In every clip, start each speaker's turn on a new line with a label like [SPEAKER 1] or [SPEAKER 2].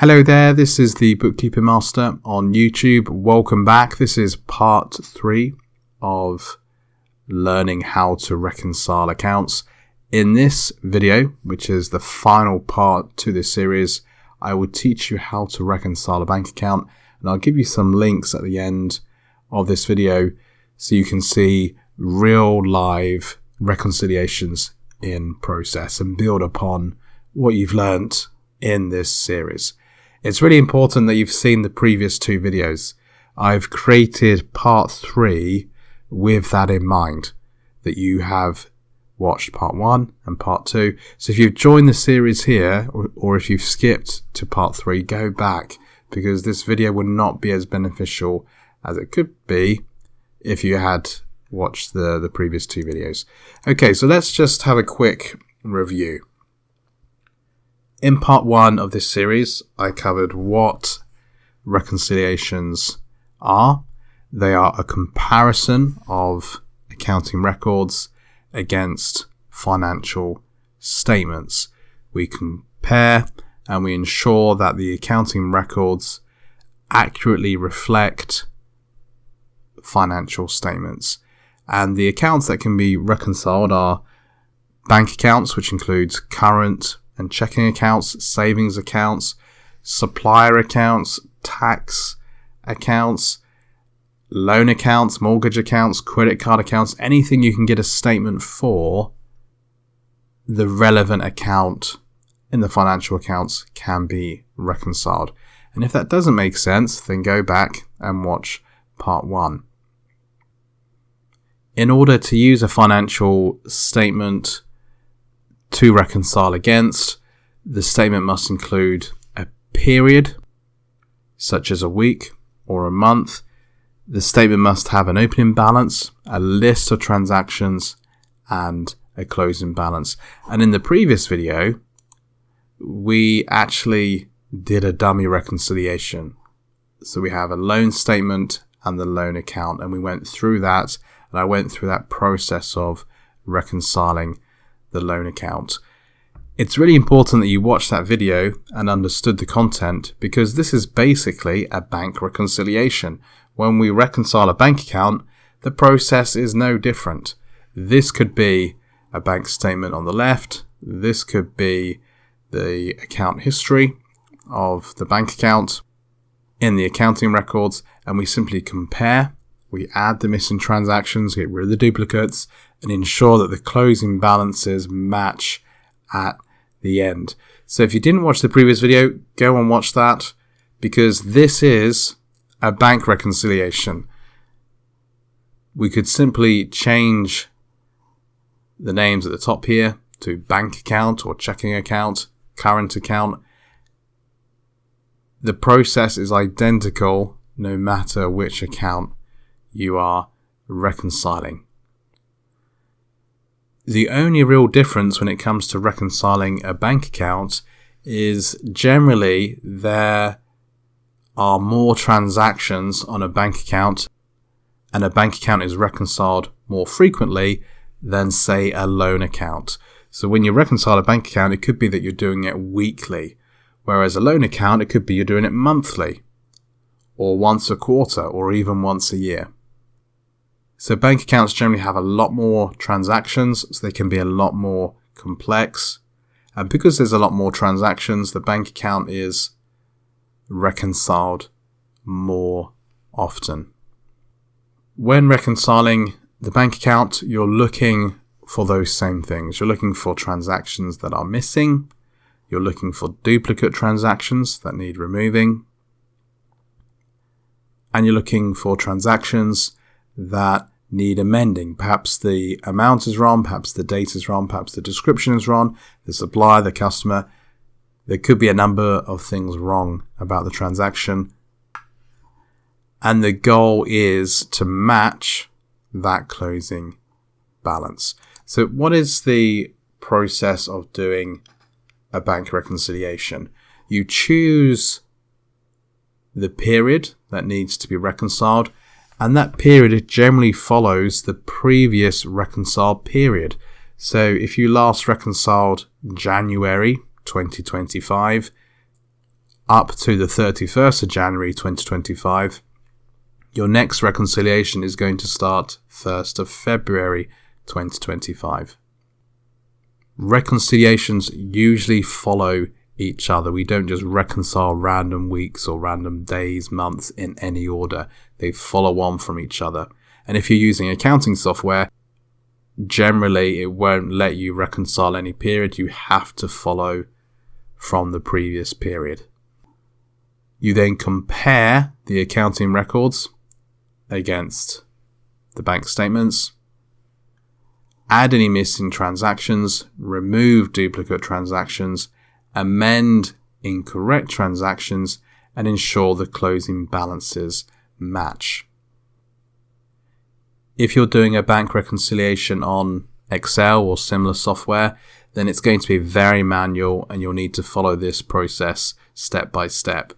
[SPEAKER 1] Hello there, this is the Bookkeeping Master on YouTube. Welcome back. This is part 3 of learning how to reconcile accounts. In this video, which is the final part to this series, I will teach you how to reconcile a bank account, and I'll give you some links at the end of this video so you can see real live reconciliations in process and build upon what you've learnt in this series. It's really important that you've seen the previous 2 videos. I've created part 3 with that in mind, that you have watched part 1 and part 2. So if you've joined the series here, or if you've skipped to part 3, go back, because this video will not be as beneficial as it could be if you had watched the previous 2 videos. Okay, so let's just have a quick review. In part 1 of this series, I covered what reconciliations are. They are a comparison of accounting records against financial statements. We compare and we ensure that the accounting records accurately reflect financial statements. And the accounts that can be reconciled are bank accounts, which includes current and checking accounts, savings accounts, supplier accounts, tax accounts, loan accounts, mortgage accounts, credit card accounts, anything you can get a statement for. The relevant account in the financial accounts can be reconciled. And if that doesn't make sense, then go back and watch part 1. In order to use a financial statement to reconcile against, the statement must include a period, such as a week or a month. The statement must have an opening balance, a list of transactions, and a closing balance. And in the previous video, we actually did a dummy reconciliation. So we have a loan statement and the loan account, and we went through that, and I went through that process of reconciling the loan account. It's really important that you watch that video and understood the content, because this is basically a bank reconciliation. When we reconcile a bank account, the process is no different. This could be a bank statement on the left. This could be the account history of the bank account in the accounting records, and we simply compare. We add the missing transactions, get rid of the duplicates, and ensure that the closing balances match at the end. So if you didn't watch the previous video, go and watch that, because this is a bank reconciliation. We could simply change the names at the top here to bank account or checking account, current account. The process is identical no matter which account you are reconciling. The only real difference when it comes to reconciling a bank account is generally there are more transactions on a bank account, and a bank account is reconciled more frequently than, say, a loan account. So when you reconcile a bank account, it could be that you're doing it weekly, whereas a loan account, it could be you're doing it monthly, or once a quarter, or even once a year. So bank accounts generally have a lot more transactions, so they can be a lot more complex. And because there's a lot more transactions, the bank account is reconciled more often. When reconciling the bank account, you're looking for those same things. You're looking for transactions that are missing. You're looking for duplicate transactions that need removing. And you're looking for transactions that need amending. Perhaps the amount is wrong, perhaps the date is wrong, perhaps the description is wrong, the supplier, the customer. There could be a number of things wrong about the transaction. And the goal is to match that closing balance. So what is the process of doing a bank reconciliation? You choose the period that needs to be reconciled, and that period generally follows the previous reconciled period. So if you last reconciled January 2025, up to the 31st of January 2025. Your next reconciliation is going to start 1st of February 2025. Reconciliations usually follow each other. We don't just reconcile random weeks or random days, months in any order. They follow on from each other. And if you're using accounting software, generally it won't let you reconcile any period. You have to follow from the previous period. You then compare the accounting records against the bank statements, add any missing transactions, remove duplicate transactions, amend incorrect transactions, and ensure the closing balances match. If you're doing a bank reconciliation on Excel or similar software, then it's going to be very manual and you'll need to follow this process step by step.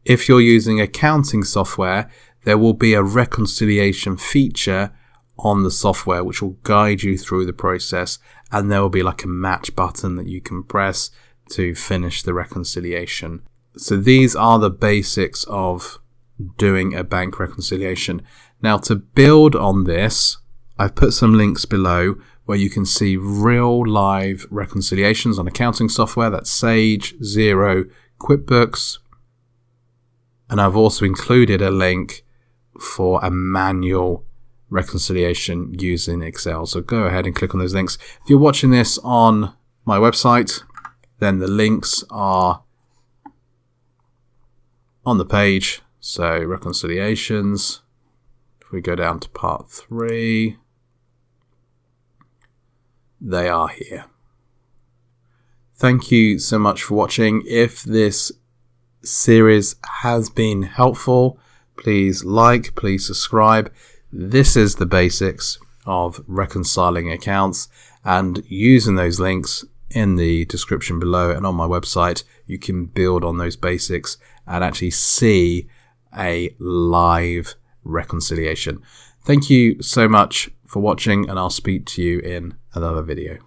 [SPEAKER 1] If you're using accounting software, there will be a reconciliation feature on the software which will guide you through the process, and there will be like a match button that you can press to finish the reconciliation. So these are the basics of doing a bank reconciliation. Now, to build on this, I've put some links below where you can see real live reconciliations on accounting software. That's Sage, Xero, QuickBooks. And I've also included a link for a manual reconciliation using Excel. So go ahead and click on those links. If you're watching this on my website, then the links are on the page. So reconciliations. If we go down to part 3, they are here. Thank you so much for watching. If this series has been helpful, please like, please subscribe. This is the basics of reconciling accounts, and using those links in the description below and on my website, you can build on those basics and actually see a live reconciliation. Thank you so much for watching, and I'll speak to you in another video.